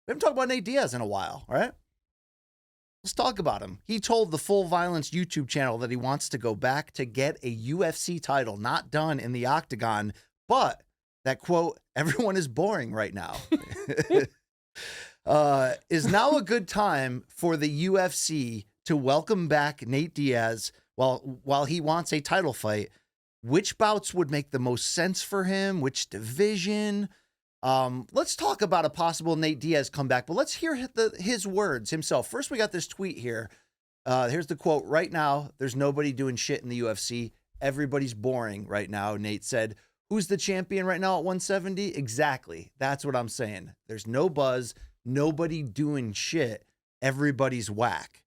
We haven't talked about Nate Diaz in a while, all right? Let's talk about him. He told the Full Violence YouTube channel that he wants to go back to get a UFC title, not done in the Octagon, but that, quote, everyone is boring right now. Is now a good time for the UFC to welcome back Nate Diaz while he wants a title fight? Which bouts would make the most sense for him? Which division? Let's talk about a possible Nate Diaz comeback, but let's hear his words himself. First, we got this tweet here. Here's the quote. Right now, there's nobody doing shit in the UFC. Everybody's boring right now, Nate said. Who's the champion right now at 170? Exactly. That's what I'm saying. There's no buzz, nobody doing shit. Everybody's whack.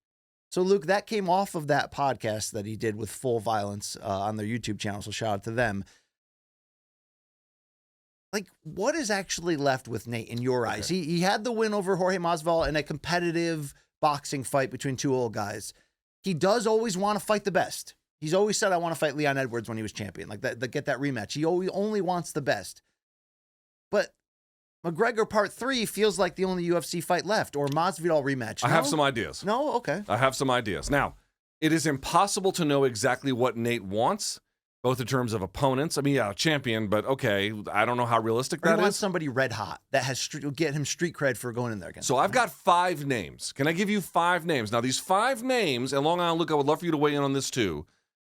So, Luke, that came off of that podcast that he did with Full Violence on their YouTube channel, so shout out to them. Like, what is actually left with Nate in your eyes? He had the win over Jorge Masvidal in a competitive boxing fight between two old guys. He does always want to fight the best. He's always said, I want to fight Leon Edwards when he was champion, like that, get that rematch. He only wants the best. But McGregor Part 3 feels like the only UFC fight left, or Masvidal rematch. No? I have some ideas. No? Okay. I have some ideas. Now, it is impossible to know exactly what Nate wants, both in terms of opponents. I mean, yeah, champion, but okay, I don't know how realistic that is. He wants somebody red hot that has get him street cred for going in there again. So I've got 5 names. Can I give you 5 names? Now, these 5 names, and Long Island Luke, I would love for you to weigh in on this too.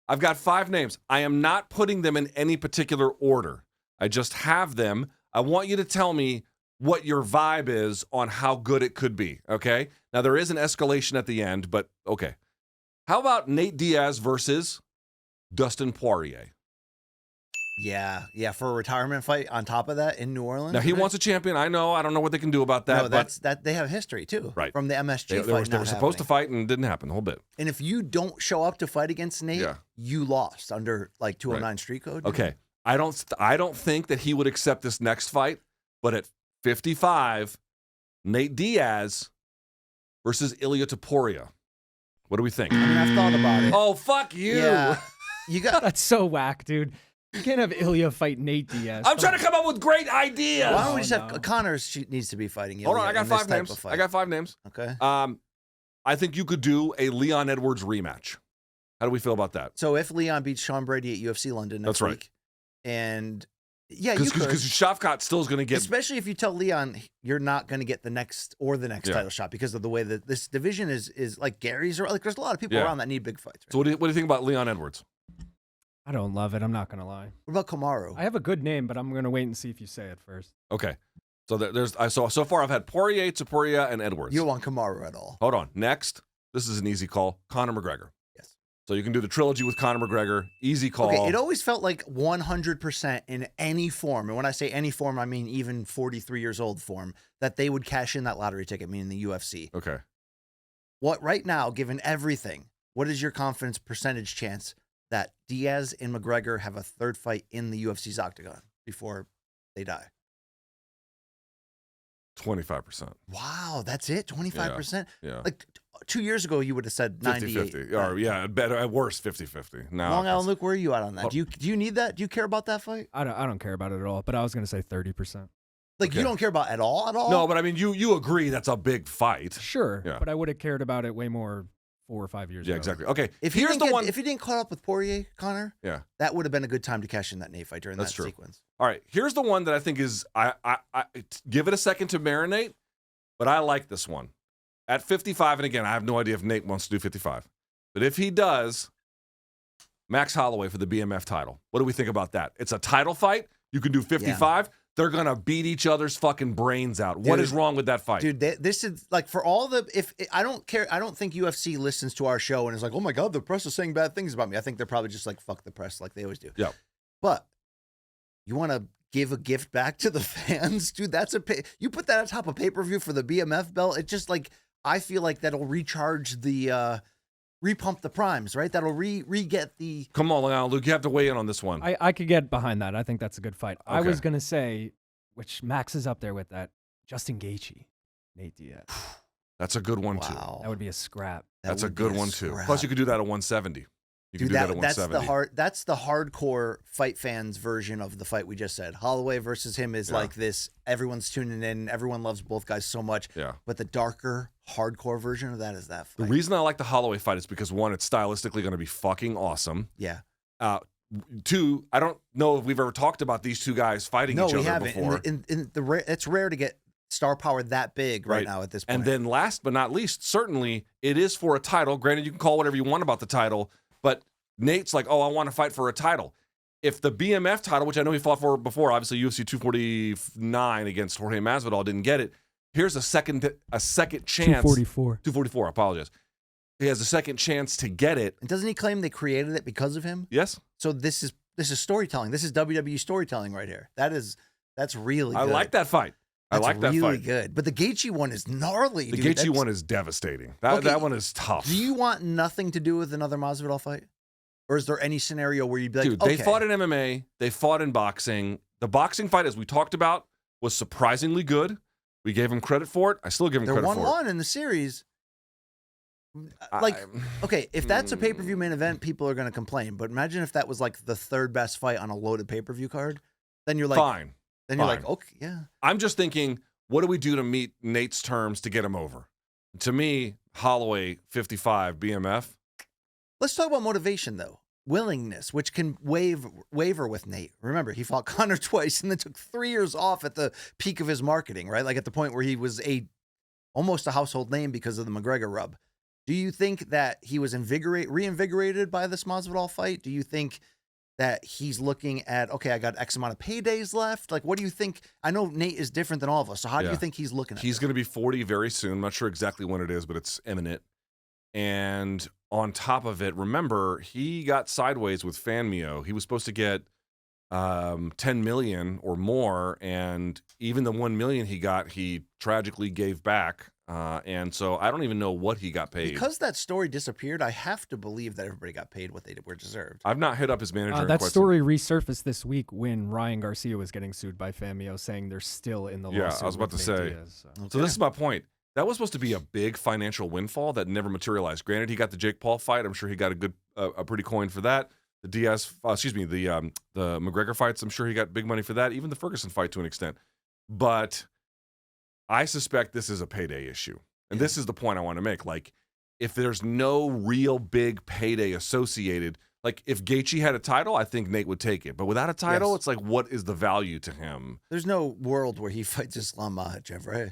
I've got 5 names. I am not putting them in any particular order. I just have them. I want you to tell me what your vibe is on how good it could be, okay? Now, there is an escalation at the end, but okay. How about Nate Diaz versus Dustin Poirier? Yeah, for a retirement fight on top of that in New Orleans. Now, he wants a champion. I know. I don't know what they can do about that. No, that's they have history, too. Right. From the MSG fight. They were supposed to fight and it didn't happen the whole bit. And if you don't show up to fight against Nate, you lost under, like, 209 street code. Okay. I don't think that he would accept this next fight, but at 55, Nate Diaz versus Ilia Topuria. What do we think? I mean, I've thought about it. Oh, fuck you. Yeah. You got That's so whack, dude. You can't have Ilya fight Nate Diaz. I'm trying to come up with great ideas. Why don't we just have Conor needs to be fighting Ilya? Hold on, I got 5 names. I got 5 names. Okay. I think you could do a Leon Edwards rematch. How do we feel about that? So if Leon beats Sean Brady at UFC London next week, and yeah, you could. Because Shavkat still is going to get, especially if you tell Leon you're not going to get the next title shot because of the way that this division is like Gary's, or like there's a lot of people around that need big fights. Right? So what do you think about Leon Edwards? I don't love it. I'm not going to lie. What about Kamaru? I have a good name, but I'm going to wait and see if you say it first. Okay. So so far I've had Poirier, Topuria, and Edwards. You don't want Kamaru at all. Hold on. Next, this is an easy call. Conor McGregor. Yes. So you can do the trilogy with Conor McGregor. Easy call. Okay, it always felt like 100% in any form, and when I say any form, I mean even 43 years old form, that they would cash in that lottery ticket, meaning the UFC. Okay. What right now, given everything, what is your confidence percentage chance that Diaz and McGregor have a third fight in the UFC's Octagon before they die? 25%. Wow, that's it? 25%? Yeah. Like 2 years ago, you would have said 98. 50-50. Or yeah, better at worst 50-50. Now, Long Island Luke, where are you at on that? Do you need that? Do you care about that fight? I don't care about it at all, but I was going to say 30%. Like, you don't care about at all? No, but I mean, you agree that's a big fight. Sure, Yeah. but I would have cared about it way more 4 or 5 years ago. Yeah, exactly. Okay, If he didn't caught up with Poirier, Connor, that would have been a good time to cash in that Nate fight during that sequence. All right, here's the one that I think is, I give it a second to marinate, but I like this one. At 55, and again, I have no idea if Nate wants to do 55, but if he does, Max Holloway for the BMF title. What do we think about that? It's a title fight. You can do 55. Yeah. They're going to beat each other's fucking brains out. Dude, what is wrong with that fight? Dude, this is like for all the, I don't care. I don't think UFC listens to our show and is like, oh my God, the press is saying bad things about me. I think they're probably just like, fuck the press like they always do. Yeah. But you want to give a gift back to the fans? Dude, you put that on top of pay-per-view for the BMF belt. It just like, I feel like that'll recharge the, repump the primes, right? That'll re-get the... Come on, now, Luke, you have to weigh in on this one. I could get behind that. I think that's a good fight. Okay. I was going to say, which Max is up there with that, Justin Gaethje, Nate Diaz. That's a good one, too. That would be a scrap. That's a good one, too. Plus, you could do that at 170. You can do that at 170. That's the hardcore fight fans version of the fight we just said. Holloway versus him is like this. Everyone's tuning in. Everyone loves both guys so much. Yeah. But the darker, hardcore version of that is that fight. The reason I like the Holloway fight is because, one, it's stylistically going to be fucking awesome. Yeah. Two, I don't know if we've ever talked about these two guys fighting each other before. It's rare to get star power that big right now at this point. And then last but not least, certainly it is for a title. Granted, you can call whatever you want about the title, but Nate's like, oh, I want to fight for a title. If the BMF title, which I know he fought for before, obviously UFC 249 against Jorge Masvidal, didn't get it. Here's a second chance. 244, I apologize. He has a second chance to get it. And doesn't he claim they created it because of him? Yes. So this is storytelling. This is WWE storytelling right here. That's really good. I like that fight. I like that fight. Really good. But the Gaethje one is gnarly, The dude. Gaethje one is devastating. That one is tough. Do you want nothing to do with another Masvidal fight? Or is there any scenario where you'd be like, dude, okay. They fought in MMA. They fought in boxing. The boxing fight, as we talked about, was surprisingly good. We gave him credit for it. I still give him credit for it. They're 1-1 in the series. Okay, if that's a pay-per-view main event, people are going to complain. But imagine if that was like the third best fight on a loaded pay-per-view card. Then you're like, fine. Then you're like, okay, yeah. I'm just thinking, what do we do to meet Nate's terms to get him over? To me, Holloway, 55, BMF. Let's talk about motivation, though. Willingness, which can waver with Nate. Remember, he fought Conor twice and then took 3 years off at the peak of his marketing, right? Like at the point where he was almost a household name because of the McGregor rub. Do you think that he was reinvigorated by this Masvidal fight? Do you think that he's looking at, okay, I got X amount of paydays left? Like, what do you think? I know Nate is different than all of us. So how do you think he's looking at it? He's going to be 40 very soon. I'm not sure exactly when it is, but it's imminent. And on top of it, remember, he got sideways with Fanmio. He was supposed to get 10 million or more, and even the 1 million he got, he tragically gave back. And so I don't even know what he got paid. Because that story disappeared, I have to believe that everybody got paid what they were deserved. I've not hit up his manager. That story resurfaced this week when Ryan Garcia was getting sued by Fanmio, saying they're still in the lawsuit. Yeah, I was about to say. Diaz, so this is my point. That was supposed to be a big financial windfall that never materialized. Granted, he got the Jake Paul fight. I'm sure he got a pretty coin for that. The Diaz, the McGregor fights, I'm sure he got big money for that. Even the Ferguson fight to an extent. But I suspect this is a payday issue. And this is the point I want to make. Like, if there's no real big payday associated, like if Gaethje had a title, I think Nate would take it. But without a title, it's like, what is the value to him? There's no world where he fights Islam Makhachev, right?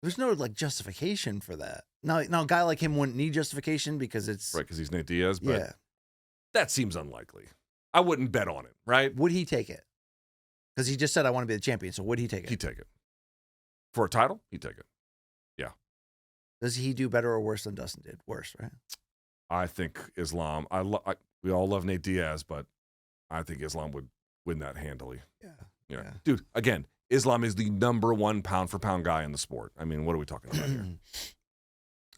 There's no like justification for that. Now a guy like him wouldn't need justification because it's right, because he's Nate Diaz. But that seems unlikely. I wouldn't bet on it, right? Would he take it? Because he just said, I want to be the champion. So would he take it? He'd take it. For a title, he'd take it. Yeah. Does he do better or worse than Dustin did? Worse, right? I think Islam. We all love Nate Diaz, but I think Islam would win that handily. Yeah. Dude, again, Islam is the #1 pound-for-pound guy in the sport. I mean, what are we talking about here?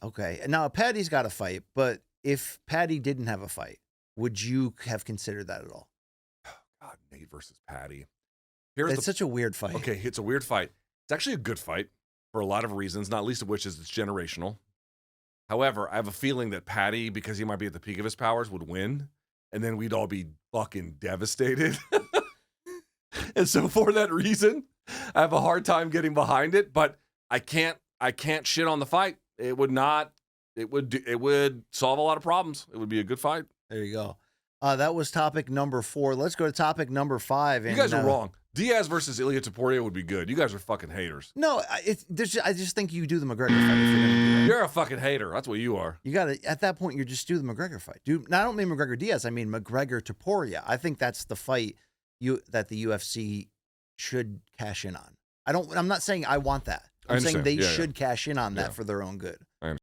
Okay. Now, Paddy's got a fight, but if Paddy didn't have a fight, would you have considered that at all? God, Nate versus Paddy. It's such a weird fight. Okay, it's a weird fight. It's actually a good fight for a lot of reasons, not least of which is it's generational. However, I have a feeling that Paddy, because he might be at the peak of his powers, would win, and then we'd all be fucking devastated. And so for that reason, I have a hard time getting behind it, but I can't shit on the fight. It would solve a lot of problems. It would be a good fight. There you go. That was topic number 4. Let's go to topic number 5. You guys are wrong. Diaz versus Ilia Topuria would be good. You guys are fucking haters. No, I just think you do the McGregor fight. If you're gonna do that. You're a fucking hater. That's what you are. You got to, at that point, you just do the McGregor fight. Dude, I don't mean McGregor Diaz. I mean McGregor Topuria. I think that's the fight that the UFC should cash in on. I'm not saying I want that. I'm saying they should cash in on that for their own good. I understand.